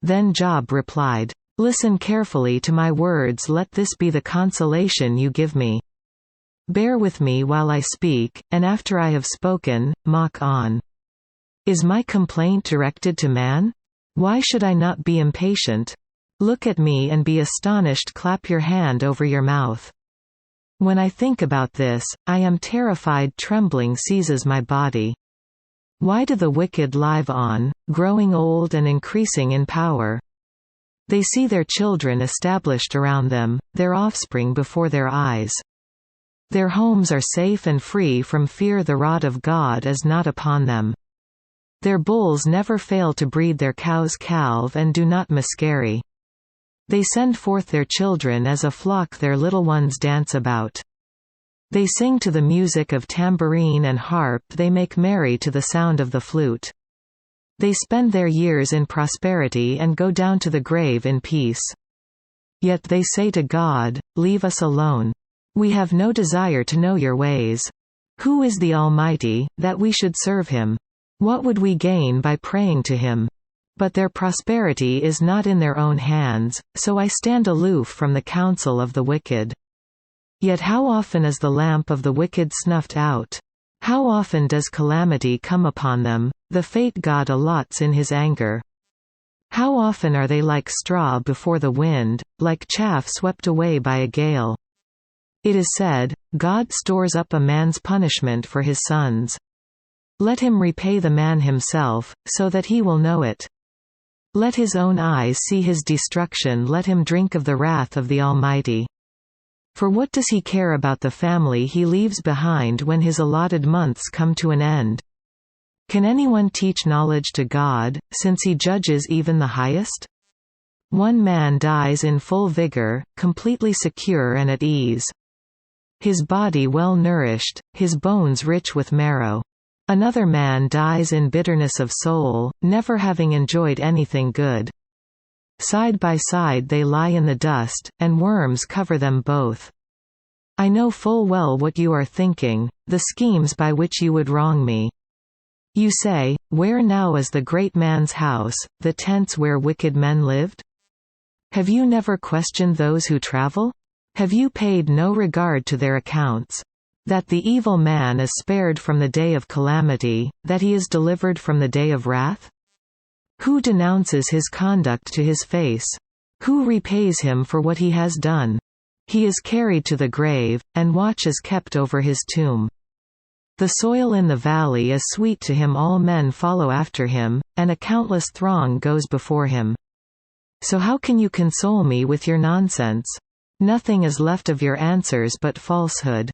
Then Job replied, "Listen carefully to my words, let this be the consolation you give me. Bear with me while I speak, and after I have spoken, mock on. Is my complaint directed to man? Why should I not be impatient? Look at me and be astonished, clap your hand over your mouth. When I think about this, I am terrified, trembling seizes my body. Why do the wicked live on, growing old and increasing in power? They see their children established around them, their offspring before their eyes. Their homes are safe and free from fear, the rod of God is not upon them. Their bulls never fail to breed, their cows calve and do not miscarry. They send forth their children as a flock, their little ones dance about. They sing to the music of tambourine and harp, they make merry to the sound of the flute. They spend their years in prosperity and go down to the grave in peace. Yet they say to God, leave us alone. We have no desire to know your ways. Who is the Almighty, that we should serve him? What would we gain by praying to him? But their prosperity is not in their own hands, so I stand aloof from the counsel of the wicked. Yet how often is the lamp of the wicked snuffed out? How often does calamity come upon them, the fate God allots in his anger? How often are they like straw before the wind, like chaff swept away by a gale? It is said, God stores up a man's punishment for his sons. Let him repay the man himself, so that he will know it. Let his own eyes see his destruction, let him drink of the wrath of the Almighty. For what does he care about the family he leaves behind when his allotted months come to an end? Can anyone teach knowledge to God, since he judges even the highest? One man dies in full vigor, completely secure and at ease. His body well nourished, his bones rich with marrow. Another man dies in bitterness of soul, never having enjoyed anything good. Side by side they lie in the dust, and worms cover them both. I know full well what you are thinking, the schemes by which you would wrong me. You say, where now is the great man's house, the tents where wicked men lived? Have you never questioned those who travel? Have you paid no regard to their accounts? That the evil man is spared from the day of calamity, that he is delivered from the day of wrath? Who denounces his conduct to his face? Who repays him for what he has done? He is carried to the grave, and watch is kept over his tomb. The soil in the valley is sweet to him, all men follow after him, and a countless throng goes before him. So how can you console me with your nonsense? Nothing is left of your answers but falsehood.